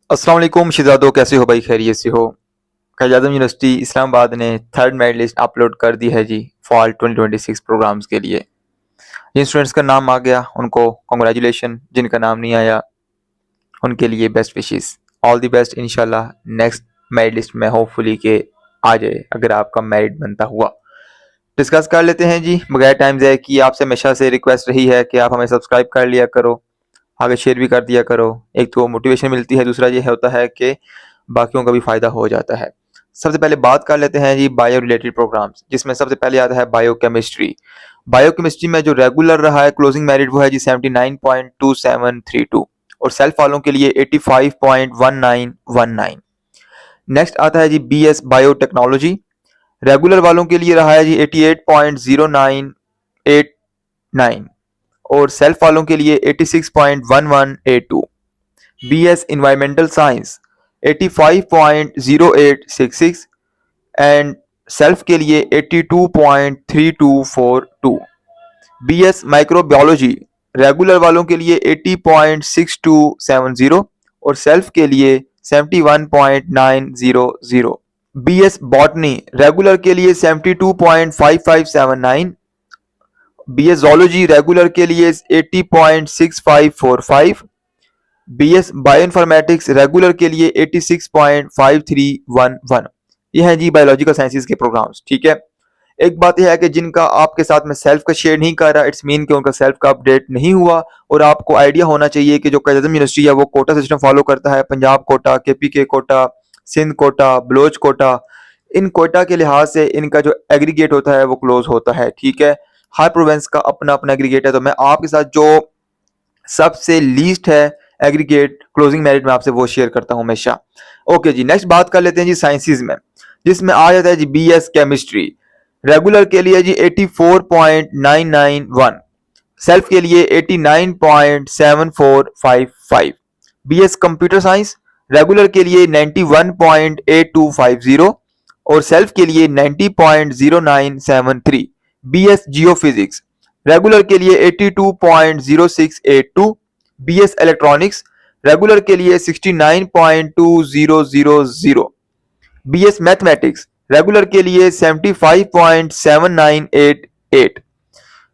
अस्सलाम वालेकुम शहजादों, कैसे हो भाई? खैरियत से हो? कायद-ए-आज़म यूनिवर्सिटी इस्लामाबाद ने थर्ड मेरिट लिस्ट अपलोड कर दी है जी फॉल 2026 प्रोग्राम्स के लिए। जिन स्टूडेंट्स का नाम आ गया उनको कांग्रेचुलेशन, जिनका नाम नहीं आया उनके लिए best wishes. All the best, इंशाल्लाह नेक्स्ट मेरिट लिस्ट में होपफुली के आ जाए अगर आपका मेरिट बनता हुआ। डिस्कस कर लेते हैं जी बगैर टाइम ज़ाय किए। आपसे हमेशा से रिक्वेस्ट रही है कि आप हमें सब्सक्राइब कर लिया करो, आगे शेयर भी कर दिया करो। एक तो मोटिवेशन मिलती है, दूसरा ये होता है कि बाकियों का भी फ़ायदा हो जाता है। सबसे पहले बात कर लेते हैं जी बायो रिलेटेड प्रोग्राम्स, जिसमें सबसे पहले आता है बायोकेमिस्ट्री। बायोकेमिस्ट्री में जो रेगुलर रहा है क्लोजिंग मेरिट वो है जी 79.2732 और सेल्फ वालों के लिए 85.1919। नेक्स्ट आता है जी बीएस बायोटेक्नोलॉजी। रेगुलर वालों के लिए रहा है जी 88.0989 और सेल्फ वालों के लिए 86.1182। BS environmental science 85.0866 and self के लिए 82.3242। बीएस माइक्रोबायोलॉजी रेगुलर वालों के लिए 80.6270 और सेल्फ के लिए 71.900। बीएस बॉटनी रेगुलर के लिए 72.5579। बीएस जोलॉजी रेगुलर के लिए 80.6545। बीएस बायोइन्फॉर्मेटिक्स रेगुलर के लिए 86.5311। ये हैं जी बायोलॉजिकल साइंसेज के प्रोग्राम्स। ठीक है, एक बात यह है कि जिनका आपके साथ में सेल्फ का शेयर नहीं कर रहा, इट्स मीन कि उनका सेल्फ का अपडेट नहीं हुआ। और आपको आइडिया होना चाहिए कि जो कायद-ए-आज़म यूनिवर्सिटी है वो कोटा सिस्टम फॉलो करता है। पंजाब कोटा, केपीके कोटा, सिंध कोटा, बलोच कोटा, इन कोटा के लिहाज से इनका जो एग्रीगेट होता है वो क्लोज होता है। ठीक है, हर प्रोविंस का अपना अपना एग्रीगेट है। तो मैं आपके साथ जो सबसे लीस्ट है एग्रीगेट क्लोजिंग मेरिट में आपसे वो शेयर करता हूं हमेशा। ओके जी, नेक्स्ट बात कर लेते हैं जी साइंसेज में, जिसमें आ जाता है जी बीएस केमिस्ट्री। रेगुलर के लिए जी 84.991, सेल्फ के लिए 89.7455। बीएस कंप्यूटर साइंस रेगुलर के लिए 91.8250 और सेल्फ के लिए 90.0973। बीएस जियोफिजिक्स रेगुलर के लिए 82.0682। बीएस इलेक्ट्रॉनिक्स रेगुलर के लिए 69.2000। बीएस मैथमेटिक्स रेगुलर के लिए 75.7988।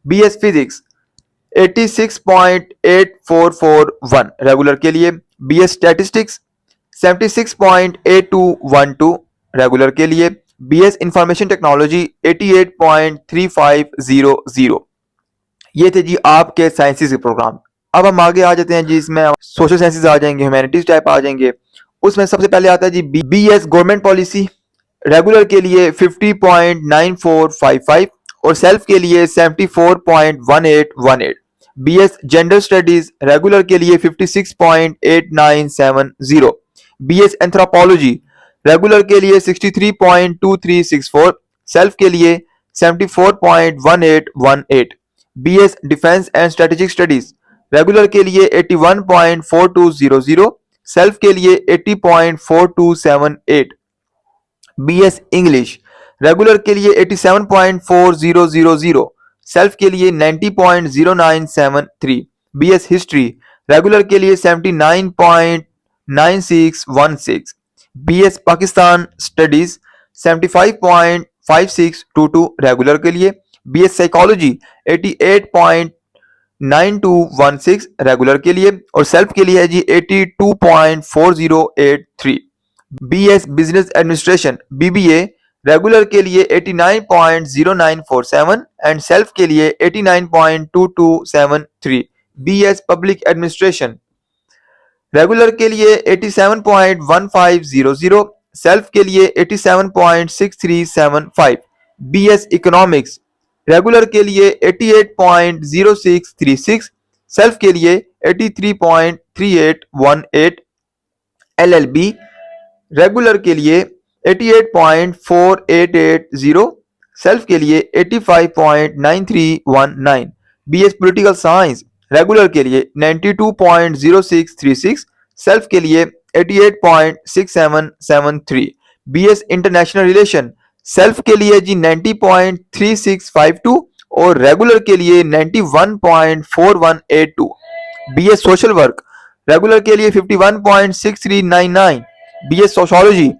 बीएस फिजिक्स 86.8441 रेगुलर के लिए। बीएस स्टैटिस्टिक्स 76.8212 रेगुलर के लिए। BS information technology 88.3500। ये थे जी आपके साइंसेज के प्रोग्राम। अब हम आगे आ जाते हैं जी, इसमें सोशल साइंसेज आ जाएंगे, ह्यूमैनिटीज टाइप आ जाएंगे। उसमें सबसे पहले आता है जी बीएस गवर्नमेंट पॉलिसी। रेगुलर के लिए 50.9455 और सेल्फ के लिए 74.1818। बीएस जेंडर स्टडीज रेगुलर के लिए 56.8970। बीएस एंथ्रोपोलॉजी रेगुलर के लिए 63.2364, सेल्फ के लिए 74.1818। BS defence and strategic studies regular के लिए 81.4200, सेल्फ के लिए 80.4278। बीएस इंग्लिश रेगुलर के लिए 87.4000, सेल्फ के लिए 90.0973। बीएस हिस्ट्री रेगुलर के लिए 79.9616। बीएस पाकिस्तान स्टडीज 75.5622 रेगुलर के लिए। बीएस साइकोलॉजी 88.9216 रेगुलर के लिए और सेल्फ के लिए है जी 82.4083। BS business administration BBA regular के लिए 89.0947 एंड सेल्फ के लिए 89.2273। बीएस पब्लिक एडमिनिस्ट्रेशन रेगुलर के लिए 87.1500, सेल्फ के लिए 87.6375। बीएस इकोनॉमिक्स रेगुलर के लिए 88.0636, सेल्फ के लिए 83.3818। एलएलबी रेगुलर के लिए 88.4880, सेल्फ के लिए 85.9319। बीएस पॉलिटिकल साइंस रेगुलर के लिए 92.0636, सेल्फ के लिए 88.6773। बीएस इंटरनेशनल रिलेशन सेल्फ के लिए जी 90.3652 और रेगुलर के लिए 91.4182। बीएस सोशल वर्क रेगुलर के लिए 51.6399, BS sociology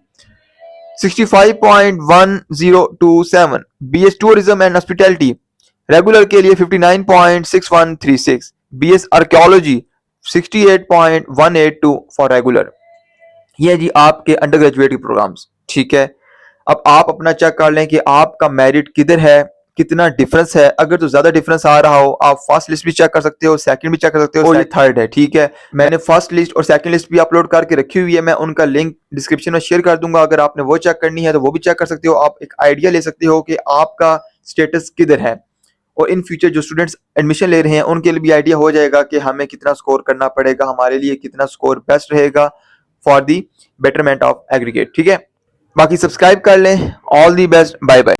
65.1027, BS tourism and hospitality regular के लिए 59.6136, बीएस आर्कियोलॉजी 68.182 फॉर रेगुलर। ये जी आपके अंडर ग्रेजुएट के प्रोग्राम्स, ठीक है। अब आप अपना चेक कर लें कि आपका मेरिट किधर है, कितना डिफरेंस है। अगर तो ज्यादा डिफरेंस आ रहा हो, आप फर्स्ट लिस्ट भी चेक कर सकते हो, सेकंड भी चेक कर सकते हो, और ये थर्ड है, ठीक है। मैंने फर्स्ट लिस्ट और सेकंड लिस्ट भी अपलोड करके रखी हुई है, मैं उनका लिंक डिस्क्रिप्शन में शेयर कर दूंगा। अगर आपने वो चेक करनी है तो वो भी चेक कर सकते हो। आप एक आइडिया ले सकते हो कि आपका स्टेटस किधर है, और इन फ्यूचर जो स्टूडेंट्स एडमिशन ले रहे हैं उनके लिए भी आइडिया हो जाएगा कि हमें कितना स्कोर करना पड़ेगा, हमारे लिए कितना स्कोर बेस्ट रहेगा for the betterment of aggregate, ठीक है। बाकी सब्सक्राइब कर लें। All the best, bye bye.